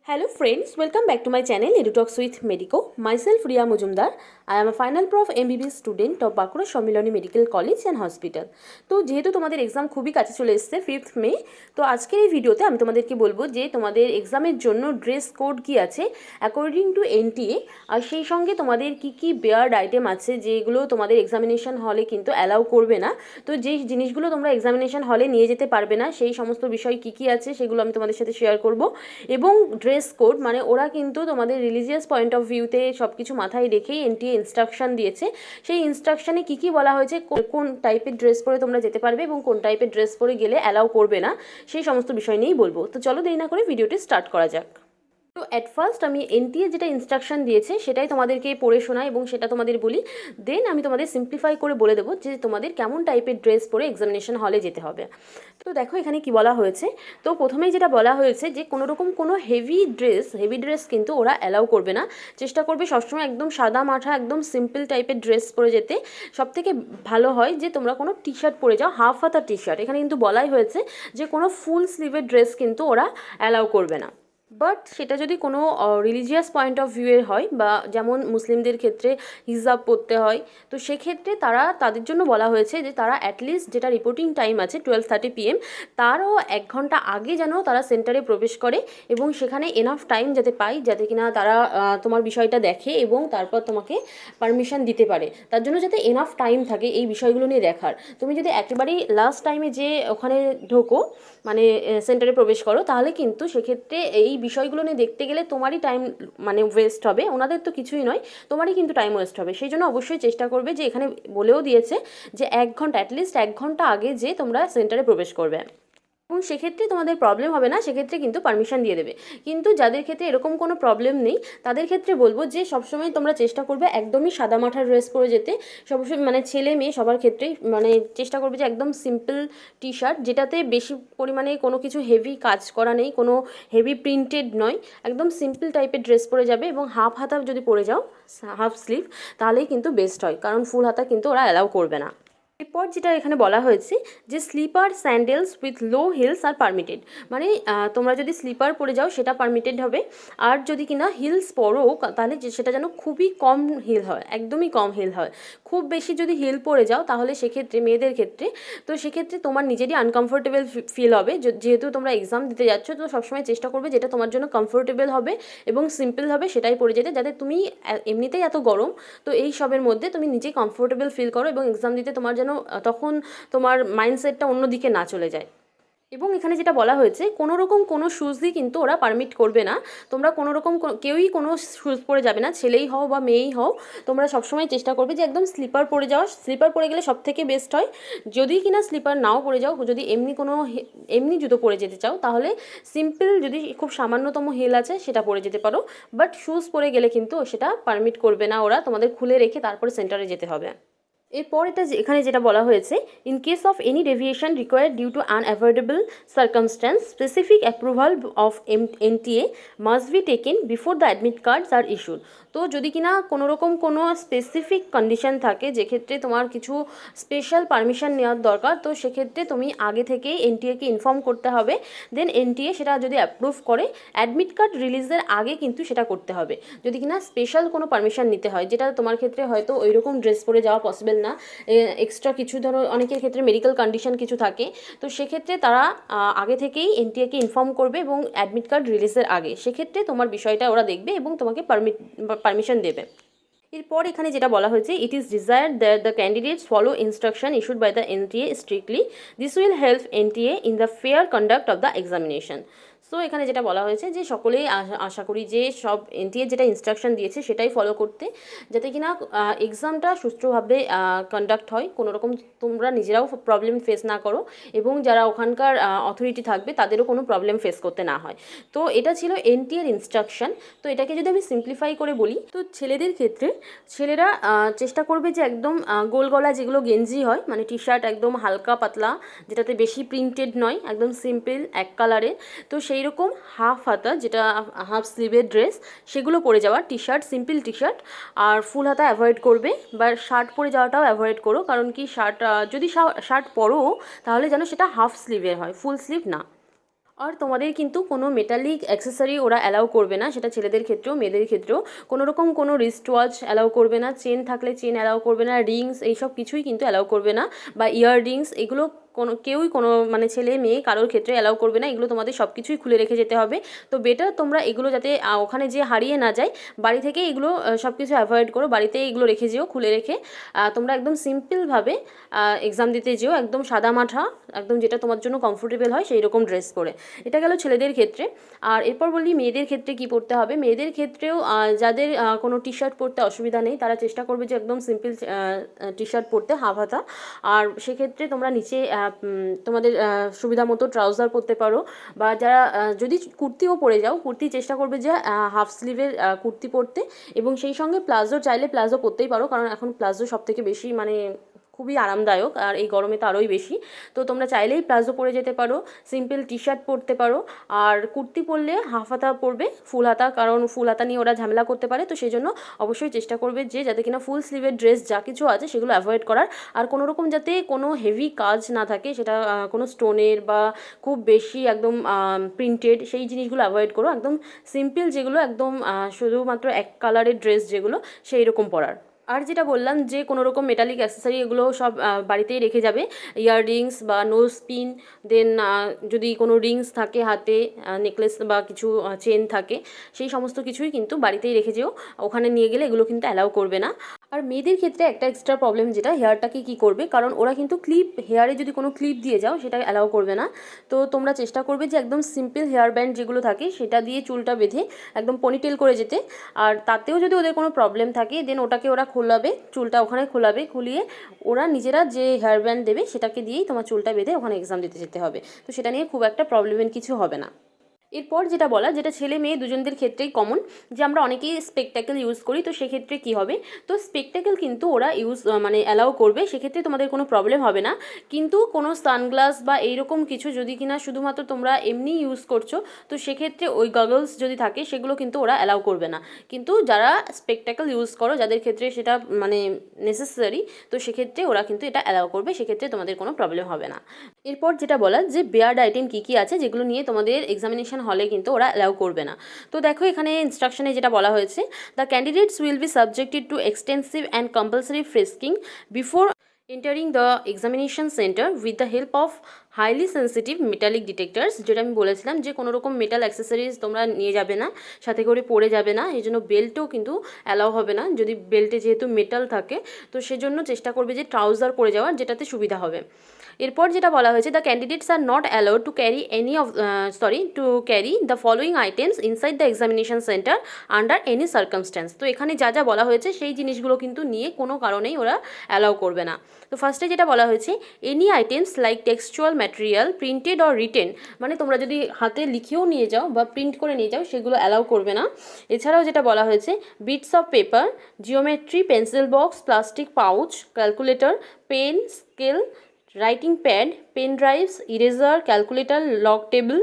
Hello friends, welcome back to my channel EduTalks with Medico. Myself Riya Mujumdar. I am a final prof MBBS student of Bakura Shomiloni Medical College and Hospital. তো যেহেতু তোমাদের exam খুবই কাছে চলে এসেছে 5th মে, তো আজকের এই ভিডিওতে আমি তোমাদেরকে বলবো যে তোমাদের এক্সামের জন্য ড্রেস কোড কি আছে অ্যাকর্ডিং টু এনটিএ, আর সেই সঙ্গে তোমাদের কি কি বেয়ার্ড আইটেম আছে যেগুলো তোমাদের এক্সামিনেশন হলে কিন্তু অ্যালাউ করবে না। তো যেই জিনিসগুলো তোমরা এক্সামিনেশন হলে নিয়ে যেতে পারবে না সেই সমস্ত বিষয় কি কি আছে সেগুলো আমি তোমাদের সাথে শেয়ার করব। এবং ড্রেস কোড মানে ওরা কিন্তু তোমাদের রিলিজিয়াস পয়েন্ট অফ ভিউতে সব কিছু মাথায় রেখেই এনটিএ ইনস্ট্রাকশন দিয়েছে। সেই ইনস্ট্রাকশনে কী কী বলা হয়েছে, কোন টাইপের ড্রেস পরে তোমরা যেতে পারবে এবং কোন টাইপের ড্রেস পরে গেলে অ্যালাউ করবে না, সেই সমস্ত বিষয় নিয়েই বলবো। তো চলো দেরি না করে ভিডিওটি স্টার্ট করা যাক। তো অ্যাট ফার্স্ট আমি এনটিএ যেটা ইনস্ট্রাকশন দিয়েছে সেটাই তোমাদেরকে পড়ে শোনাই এবং সেটা তোমাদের বলি, দেন আমি তোমাদের সিম্পলিফাই করে বলে দেবো যে তোমাদের কেমন টাইপের ড্রেস পরে এক্সামিনেশন হলে যেতে হবে। তো দেখো এখানে কি বলা হয়েছে। তো প্রথমেই যেটা বলা হয়েছে যে কোনো হেভি ড্রেস কিন্তু ওরা অ্যালাউ করবে না। চেষ্টা করবে সবসময় একদম সাদা মাঠা একদম সিম্পল টাইপের ড্রেস পরে যেতে। সবথেকে ভালো হয় যে তোমরা কোনো টি শার্ট পরে যাও, হাফ হাতা টি শার্ট। এখানে কিন্তু বলাই হয়েছে যে কোনো ফুল স্লিভের ড্রেস কিন্তু ওরা অ্যালাউ করবে না। বাট সেটা যদি কোনো রিলিজিয়াস পয়েন্ট অফ ভিউয়ের হয় বা যেমন মুসলিমদের ক্ষেত্রে হিজাব পরতে হয়, তো সেক্ষেত্রে তাদের জন্য বলা হয়েছে যে তারা অ্যাটলিস্ট যেটা রিপোর্টিং টাইম আছে 12:30 PM তারও 1 ঘন্টা আগে যেন তারা সেন্টারে প্রবেশ করে এবং সেখানে এনাফ টাইম যাতে পায়, যাতে কিনা তারা তোমার বিষয়টা দেখে এবং তারপর তোমাকে পারমিশন দিতে পারে। তার জন্য যাতে এনাফ টাইম থাকে এই বিষয়গুলো নিয়ে দেখার। তুমি যদি একেবারেই লাস্ট টাইমে যে ওখানে ঢোকো মানে সেন্টারে প্রবেশ করো, তাহলে কিন্তু সেক্ষেত্রে এই বিষয়গুলো নিয়ে দেখতে গেলে তোমারই টাইম মানে ওয়েস্ট হবে, ওনাদের তো কিছুই নয়, তোমারই কিন্তু টাইম ওয়েস্ট হবে। সেই জন্য অবশ্যই চেষ্টা করবে যে এখানে বলেও দিয়েছে যে 1 ঘন্টা অ্যাটলিস্ট 1 ঘন্টা আগে যে তোমরা সেন্টারে প্রবেশ করবে এবং সেক্ষেত্রে তোমাদের প্রবলেম হবে না, সেক্ষেত্রে কিন্তু পারমিশন দিয়ে দেবে। কিন্তু যাদের ক্ষেত্রে এরকম কোনো প্রবলেম নেই তাদের ক্ষেত্রে বলবো যে সবসময় তোমরা চেষ্টা করবে একদমই সাদা মাঠার ড্রেস পরে যেতে। সবসময় মানে ছেলে মেয়ে সবার ক্ষেত্রেই মানে চেষ্টা করবে যে একদম সিম্পল টি শার্ট, যেটাতে বেশি পরিমাণে কোনো কিছু হেভি কাজ করা নেই, কোনো হেভি প্রিন্টেড নয়, একদম সিম্পল টাইপের ড্রেস পরে যাবে এবং হাফ হাতা যদি পরে যাও হাফ স্লিভ তাহলেই কিন্তু বেস্ট হয়, কারণ ফুল হাতা কিন্তু ওরা অ্যালাউ করবে না। এরপর যেটা এখানে বলা হয়েছে যে slipper sandals with low heels are permitted, মানে তোমরা যদি স্লিপার পরে যাও সেটা পারমিটেড হবে, আর যদি কিনা হিলস পরো তাহলে সেটা যেন খুবই কম হিল হয়, একদমই কম হিল হয়। খুব বেশি যদি হিল পরে যাও তাহলে সেক্ষেত্রে মেয়েদের ক্ষেত্রে তো সেক্ষেত্রে তোমার নিজেরই আনকমফোর্টেবল ফিল হবে। যেহেতু তোমরা এক্সাম দিতে যাচ্ছ তো সবসময় চেষ্টা করবে যেটা তোমার জন্য কমফোর্টেবল হবে এবং সিম্পল হবে সেটাই পরে যেতে, যাতে তুমি এমনিতেই এত গরম তো এই সবের মধ্যে তুমি নিজেই কমফোর্টেবল ফিল করো এবং এক্সাম দিতে তোমার যেন তখন তোমার মাইন্ডসেটটা অন্যদিকে না চলে যায়। এবং এখানে যেটা বলা হয়েছে কোনো শ্যুজই কিন্তু ওরা পারমিট করবে না। তোমরা কেউই কোনো শ্যুজ পরে যাবে না, ছেলেই হও বা মেয়েই হও। তোমরা সবসময় চেষ্টা করবে যে একদম স্লিপার পরে যাওয়া, স্লিপার পরে গেলে সব থেকে বেস্ট হয়। যদি কিনা স্লিপার নাও পরে যাও, যদি এমনি জুতো পরে যেতে চাও তাহলে সিম্পল যদি খুব সামান্যতম হিল আছে সেটা পরে যেতে পারো, বাট শ্যুজ পরে গেলে কিন্তু সেটা পারমিট করবে না ওরা, তোমাদের খুলে রেখে তারপরে সেন্টারে যেতে হবে। এরপর এখানে যেটা বলা হয়েছে, in case of any deviation required due to unavoidable circumstance specific approval of NTA must be taken before the admit cards are issued. তো যদি কিনা কোনো স্পেসিফিক কন্ডিশন থাকে যেক্ষেত্রে তোমার কিছু স্পেশাল পারমিশন নেওয়ার দরকার, তো সেক্ষেত্রে তুমি আগে থেকেই এনটিএকে ইনফর্ম করতে হবে। দেন এনটিএ সেটা যদি অ্যাপ্রুভ করে অ্যাডমিট কার্ড রিলিজের আগে কিন্তু সেটা করতে হবে। যদি কিনা স্পেশাল কোনো পারমিশন নিতে হয়, যেটা তোমার ক্ষেত্রে হয়তো ওই রকম ড্রেস পরে যাওয়া পসিবল না, এক্সট্রা কিছু ধরো অনেকের ক্ষেত্রে মেডিকেল কন্ডিশন কিছু থাকে, তো সেক্ষেত্রে তারা আগে থেকেই এনটিএকে ইনফর্ম করবে এবং অ্যাডমিট কার্ড রিলিজের আগে সেক্ষেত্রে তোমার বিষয়টা ওরা দেখবে এবং তোমাকে পারমিশন দেবে। এরপর এখানে যেটা বলা হয়েছে, it is desired that the candidates follow instruction issued by the NTA strictly, this will help NTA in the fair conduct of the examination. So এখানে যেটা বলা হয়েছে যে সকলেই আশা করি যে সব এনটিএ যেটা ইনস্ট্রাকশন দিয়েছে সেটাই ফলো করতে, যাতে কিনা এক্সামটা সুষ্ঠুভাবে কন্ডাক্ট হয়, কোনোরকম তোমরা নিজেরাও প্রবলেম ফেস না করো এবং যারা ওখানকার অথরিটি থাকবে তাদেরও কোনো প্রবলেম ফেস করতে না হয়। তো এটা ছিল এনটিএর ইনস্ট্রাকশন। তো এটাকে যদি আমি সিম্পলিফাই করে বলি, তো ছেলেদের ক্ষেত্রে ছেলেরা চেষ্টা করবে যে একদম গোল গলা যেগুলো গেঞ্জি হয় মানে টি শার্ট একদম হালকা পাতলা, যেটাতে বেশি প্রিন্টেড নয়, একদম সিম্পল এক কালারের, তো সেই রকম হাফ হাতা যেটা হাফ স্লিভের ড্রেস সেগুলো পরে যাওয়া, T shirt simple T shirt, আর ফুল হাতা অ্যাভয়েড করবে বা শার্ট পরে যাওয়াটাও অ্যাভয়েড করো, কারণ কি শার্ট যদি শার্ট পরো তাহলে যেন সেটা হাফ স্লিভের হয়, ফুল স্লিভ না। আর তোমাদের কিন্তু কোনো মেটালিক অ্যাক্সেসরি ওরা অ্যালাউ করবে না, সেটা ছেলেদের ক্ষেত্রেও মেয়েদের ক্ষেত্রেও। কোনো রকম কোনো রিস্ট ওয়াচ অ্যালাউ করবে না, চেন থাকলে চেন অ্যালাউ করবে না, রিংস এইসব কিছুই কিন্তু অ্যালাউ করবে না, বা ইয়াররিংস এগুলো কেউই কোনো মানে ছেলে মেয়ে কারোর ক্ষেত্রে অ্যালাউ করবে না। এগুলো তোমাদের সব কিছুই খুলে রেখে যেতে হবে। তো বেটার তোমরা এগুলো যাতে ওখানে যে হারিয়ে না যায়, বাড়ি থেকে এগুলো সব কিছু অ্যাভয়েড করো, বাড়িতে এগুলো রেখে যেও খুলে রেখে। তোমরা একদম সিম্পলভাবে এক্সাম দিতে যেও, একদম সাদা মাঠা, একদম যেটা তোমার জন্য কমফোর্টেবল হয় সেই রকম ড্রেস পরে। এটা গেল ছেলেদের ক্ষেত্রে। আর এরপর বলি মেয়েদের ক্ষেত্রে কি পরতে হবে। মেয়েদের ক্ষেত্রেও যাদের কোনো টি শার্ট পরতে অসুবিধা নেই, তারা চেষ্টা করবে যে একদম সিম্পল টি শার্ট পরতে, হাফ হাতা। আর সেক্ষেত্রে তোমরা নিচে তোমাদের সুবিধা মতো ট্রাউজার পরতে পারো, বা যারা যদি কুর্তিও পরে যাও, কুর্তি চেষ্টা করবে যে হাফ স্লিভের কুর্তি পরতে, এবং সেই সঙ্গে প্লাজো চাইলে প্লাজো পরতেই পারো, কারণ এখন প্লাজো সবথেকে বেশি মানে খুবই আরামদায়ক, আর এই গরমে তো আরোই বেশি। তো তোমরা চাইলেই প্লাজো পরে যেতে পারো, সিম্পল টি শার্ট পরতে পারো। আর কুর্তি পরলে হাফ হাতা পরবে, ফুল হাতা, কারণ ফুল হাতা নিয়ে ওরা ঝামেলা করতে পারে। তো সেই জন্য অবশ্যই চেষ্টা করবে যে যাতে কিনা ফুল স্লিভের ড্রেস যা কিছু আছে সেগুলো অ্যাভয়েড করার। আর কোনো রকম যাতে কোনো হেভি কাজ না থাকে, সেটা কোনো স্টোনের বা খুব বেশি একদম প্রিন্টেড সেই জিনিসগুলো অ্যাভয়েড করো। একদম সিম্পল যেগুলো একদম শুধুমাত্র এক কালারের ড্রেস যেগুলো, সেই রকম পরার। আর যেটা বললাম যে কোনো রকম মেটালিক অ্যাক্সেসরি এগুলো সব বাড়িতেই রেখে যাবে, ইয়াররিংস বা নোজ পিন, দেন যদি কোনো রিংস থাকে হাতে, নেকলেস বা কিছু চেন থাকে, সেই সমস্ত কিছুই কিন্তু বাড়িতেই রেখে যেও, ওখানে নিয়ে গেলে এগুলো কিন্তু অ্যালাউ করবে না। আর মেয়েদের ক্ষেত্রে একটা এক্সট্রা প্রবলেম, যেটা হেয়ারটাকে কী করবে, কারণ ওরা কিন্তু ক্লিপ, হেয়ারে যদি কোনো ক্লিপ দিয়ে যাও সেটা অ্যালাউ করবে না। তো তোমরা চেষ্টা করবে যে একদম সিম্পল হেয়ার ব্যান্ড যেগুলো থাকে সেটা দিয়ে চুলটা বেঁধে একদম পনিটেল করে যেতে। আর তাতেও যদি ওদের কোনো প্রবলেম থাকে, দেন ওটাকে ওরা খোলাবে, চুলটা ওখানে খোলাবে, খুলিয়ে ওরা নিজেরা যে হেয়ার ব্যান্ড দেবে সেটাকে দিয়েই তোমার চুলটা বেঁধে ওখানে এক্সাম দিতে যেতে হবে। তো সেটা নিয়ে খুব একটা প্রবলেমের কিছু হবে না। এরপর যেটা বলা, যেটা ছেলে মেয়ে দুজনদের ক্ষেত্রেই কমন, যে আমরা অনেকেই স্পেকট্যাকেল ইউজ করি। তো সেক্ষেত্রে কী হবে, তো স্পেকট্যাকেল কিন্তু ওরা মানে অ্যালাউ করবে, সেক্ষেত্রে তোমাদের কোনো প্রবলেম হবে না। কিন্তু কোনো সানগ্লাস বা এইরকম কিছু যদি কিনা শুধুমাত্র তোমরা এমনি ইউজ করছো, তো সেক্ষেত্রে ওই গগলস যদি থাকে সেগুলো কিন্তু ওরা অ্যালাউ করবে না। কিন্তু যারা স্পেকট্যাকেল ইউজ করো, যাদের ক্ষেত্রে সেটা মানে নেসেসারি, তো সেক্ষেত্রে ওরা কিন্তু এটা অ্যালাউ করবে, সেক্ষেত্রে তোমাদের কোনো প্রবলেম হবে না। এরপর যেটা বলা, যে বেয়ার্ড আইটেম কী কী আছে যেগুলো নিয়ে তোমাদের এক্সামিনেশন হলে কিন্তু ওরা অ্যালাউ করবে না। তো দেখো এখানে ইনস্ট্রাকশনে যেটা বলা হয়েছে, the candidates will be subjected to extensive and compulsory frisking before entering the examination centre with the help of highly sensitive metallic detectors. যেটা আমি বলেছিলাম যে কোনো রকম মেটাল অ্যাক্সেসরিজ তোমরা নিয়ে যাবে না, সাথে করে পরে যাবে না, এই জন্য বেল্টও কিন্তু অ্যালাউ হবে না, যদি বেল্টে যেহেতু মেটাল থাকে। তো সেজন্য চেষ্টা করবে যে ট্রাউজার পরে যাওয়ার, যেটাতে সুবিধা হবে। এরপর যেটা বলা হয়েছে, the candidates are not allowed to carry to carry the following items inside the examination centre under any circumstance. তো এখানে যা যা বলা হয়েছে সেই জিনিসগুলো কিন্তু নিয়ে কোনো কারণেই ওরা অ্যালাউ করবে না। তো ফার্স্টে যেটা বলা হয়েছে, any items like textual material printed or written, মানে তোমরা যদি হাতে লিখেও নিয়ে যাও বা প্রিন্ট করে নিয়ে যাও সেগুলো অ্যালাউ করবে না। এছাড়াও যেটা বলা হয়েছে, bits of paper, geometry, pencil box, plastic pouch, calculator, pen, scale, writing pad, pen drives, eraser, calculator, log table,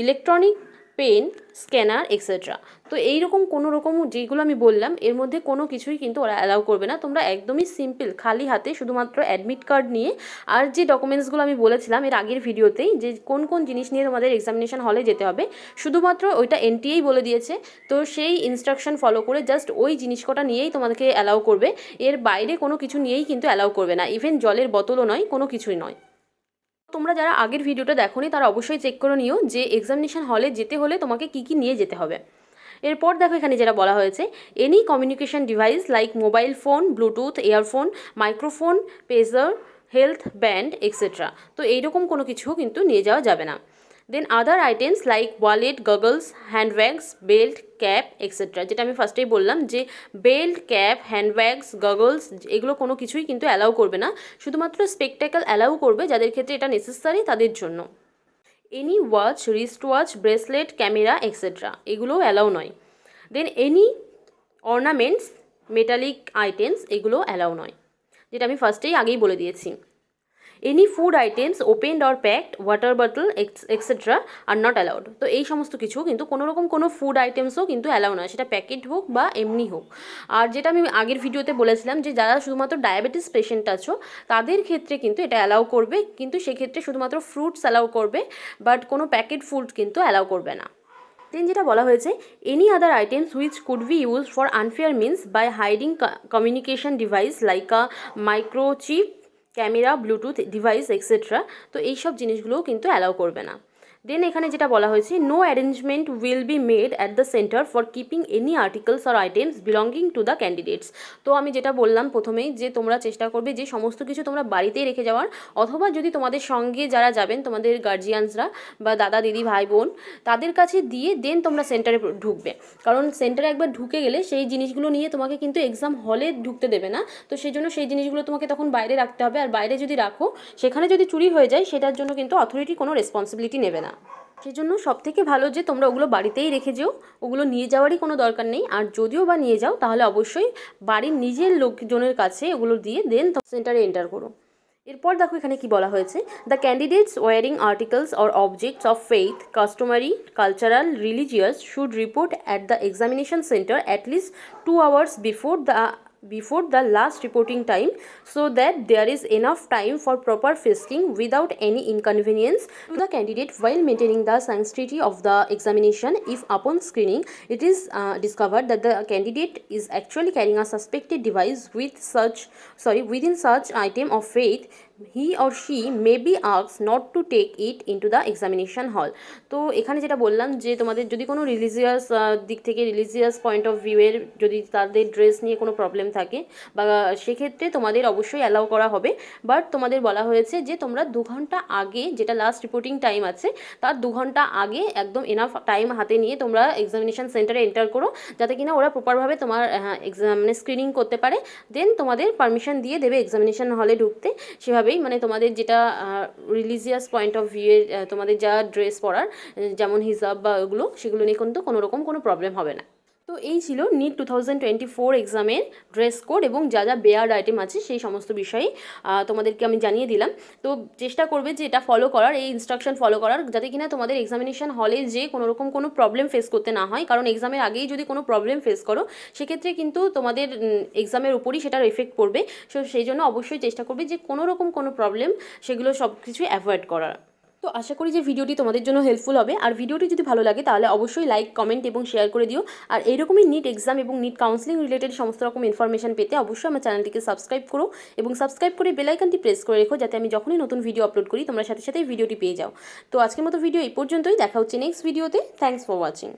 electronic pen, scanner etcetera. তো এইরকম কোনো রকম যেগুলো আমি বললাম এর মধ্যে কোনো কিছুই কিন্তু ওরা অ্যালাউ করবে না। তোমরা একদমই সিম্পল খালি হাতে শুধুমাত্র অ্যাডমিট কার্ড নিয়ে, আর যে ডকুমেন্টসগুলো আমি বলেছিলাম এর আগের ভিডিওতেই, যে কোন কোন জিনিস নিয়ে তোমাদের এক্সামিনেশন হলে যেতে হবে, শুধুমাত্র ওইটা এনটিএই বলে দিয়েছে। তো সেই ইনস্ট্রাকশন ফলো করে জাস্ট ওই জিনিস কটা নিয়েই তোমাদেরকে অ্যালাউ করবে, এর বাইরে কোনো কিছু নিয়েই কিন্তু অ্যালাউ করবে না, ইভেন জলের বোতলও নয়, কোনো কিছুই নয়। তোমরা যারা আগের ভিডিওটা দেখোনি তারা অবশ্যই চেক করে নিও যে এক্সামিনেশন হলে যেতে হলে তোমাকে কী কী নিয়ে যেতে হবে। এরপর দেখো এখানে যেটা বলা হয়েছে, any communication device like mobile phone, bluetooth, earphone, microphone, pager, health band etcetera. তো এইরকম কোনো কিছু কিন্তু নিয়ে যাওয়া যাবে না। Then other items like wallet, goggles, handbags, belt, cap etcetera. যেটা আমি ফার্স্টেই বললাম যে বেল্ট, ক্যাপ, হ্যান্ডব্যাগস, গগলস এগুলো কোনো কিছুই কিন্তু অ্যালাউ করবে না, শুধুমাত্র স্পেকট্যাকেল অ্যালাউ করবে যাদের ক্ষেত্রে এটা নেসেসারি তাদের জন্য। Any watch, wrist watch, bracelet, camera etcetera এগুলোও অ্যালাউ নয়। Then any ornaments, metallic items এগুলো অ্যালাউ নয়, যেটা আমি ফার্স্টেই আগেই বলে দিয়েছি। Any food items opened or packed, water bottle etcetera are not allowed. তো এই সমস্ত কিছু কিন্তু কোনোরকম কোনো ফুড আইটেমসও কিন্তু অ্যালাউ নয়, সেটা প্যাকেট হোক বা এমনি হোক। আর যেটা আমি আগের ভিডিওতে বলেছিলাম যে যারা শুধুমাত্র ডায়াবেটিস পেশেন্ট আছো তাদের ক্ষেত্রে কিন্তু এটা অ্যালাউ করবে, কিন্তু সেক্ষেত্রে শুধুমাত্র ফ্রুটস অ্যালাউ করবে, বাট কোনো প্যাকেট ফুড কিন্তু অ্যালাউ করবে না। দেন যেটা বলা হয়েছে, any other items which could be use for unfair means by hiding communication device like a microchip, camera, bluetooth device etcetera. তো এইসব জিনিসগুলোও কিন্তু অ্যালাউ করবে না। দেন এখানে যেটা বলা হয়েছে, no arrangement will be made at the centre for keeping any articles or items belonging to the candidates. তো আমি যেটা বললাম প্রথমেই যে তোমরা চেষ্টা করবে যে সমস্ত কিছু তোমরা বাড়িতেই রেখে যাওয়ার, অথবা যদি তোমাদের সঙ্গে যারা যাবেন তোমাদের গার্জিয়ানসরা বা দাদা দিদি ভাই বোন তাদের কাছে দিয়ে দেন তোমরা সেন্টারে ঢুকবে। কারণ সেন্টারে একবার ঢুকে গেলে সেই জিনিসগুলো নিয়ে তোমাকে কিন্তু এক্সাম হলে ঢুকতে দেবে না। তো সেই জন্য সেই জিনিসগুলো তোমাকে তখন বাইরে রাখতে হবে, আর বাইরে যদি রাখো সেখানে যদি চুরি হয়ে যায় সেটার জন্য কিন্তু অথরিটি কোনো রেসপন্সিবিলিটি নেবে না। সেই জন্য সবথেকে ভালো যে তোমরা ওগুলো বাড়িতেই রেখে যেও, ওগুলো নিয়ে যাওয়ারই কোনো দরকার নেই। আর যদিও বা নিয়ে যাও তাহলে অবশ্যই বাড়ির নিজের লোকজনের কাছে ওগুলো দিয়ে দেন সেন্টারে এন্টার করো। এরপর দেখো এখানে কি বলা হয়েছে, the candidates wearing articles or objects of faith, customary, cultural, religious should report at the examination centre at least 2 hours before the last reporting time, so that there is enough time for proper frisking without any inconvenience to the candidate while maintaining the sanctity of the examination. If upon screening it is discovered that the candidate is actually carrying a suspected device within such item of faith, he or she may be asked not to take it into the examination hall. তো এখানে যেটা বললাম যে তোমাদের যদি কোনো religious দিক থেকে, রিলিজিয়াস পয়েন্ট অফ ভিউয়ের যদি তাদের ড্রেস নিয়ে কোনো প্রবলেম থাকে বা সেক্ষেত্রে তোমাদের অবশ্যই অ্যালাউ করা হবে। বাট তোমাদের বলা হয়েছে যে তোমরা 2 ঘন্টা আগে, যেটা লাস্ট রিপোর্টিং টাইম আছে তার 2 ঘন্টা আগে একদম এনাফ টাইম হাতে নিয়ে তোমরা এক্সামিনেশন সেন্টারে এন্টার করো, যাতে কিনা ওরা প্রপারভাবে তোমার মানে স্ক্রিনিং করতে পারে। দেন তোমাদের পারমিশন দিয়ে দেবে এক্সামিনেশন হলে ঢুকতে। সেভাবেই মানে তোমাদের যেটা রিলিজিয়াস পয়েন্ট অফ ভিউয়ের তোমাদের যা ড্রেস পরার, যেমন হিজাব বা ওগুলো, সেগুলো নিয়ে কিন্তু কোনোরকম কোনো প্রবলেম হবে না। তো এই ছিল নিট 2024 এক্সামের ড্রেস কোড এবং যা যা বেয়ার্ড আইটেম আছে সেই সমস্ত বিষয়ে তোমাদেরকে আমি জানিয়ে দিলাম। তো চেষ্টা করবে যে এটা ফলো করার, এই ইনস্ট্রাকশন ফলো করার, যাতে কিনা তোমাদের এক্সামিনেশন হলে যে কোনোরকম কোনো প্রবলেম ফেস করতে না হয়। কারণ এক্সামের আগেই যদি কোনো প্রবলেম ফেস করো সেক্ষেত্রে কিন্তু তোমাদের এক্সামের উপরই সেটার এফেক্ট পড়বে। সো সেই জন্য অবশ্যই চেষ্টা করবে যে কোনোরকম কোনো প্রবলেম সেগুলো সব কিছুই অ্যাভয়েড করার। তো আশা করি যে ভিডিওটি তোমাদের জন্য হেল্পফুল হবে। আর ভিডিওটি যদি ভালো লাগে তাহলে অবশ্যই লাইক, কমেন্ট এবং শেয়ার করে দিও। আর এইরকমই নিট এক্সাম এবং নিট কাউন্সিলিং রিলেটেড সমস্ত রকম ইনফরমেশন পেতে অবশ্যই আমার চ্যানেলটিকে সাবস্ক্রাইব করো এবং সাবস্ক্রাইব করে বেল আইকনটি প্রেস করে রেখো, যাতে আমি যখনই নতুন ভিডিও আপলোড করি তোমরা সাথে সাথেই ভিডিওটি পেয়ে যাও। তো আজকের মতো ভিডিও এই পর্যন্তই, দেখা হচ্ছে নেক্সট ভিডিওতে। Thanks for watching.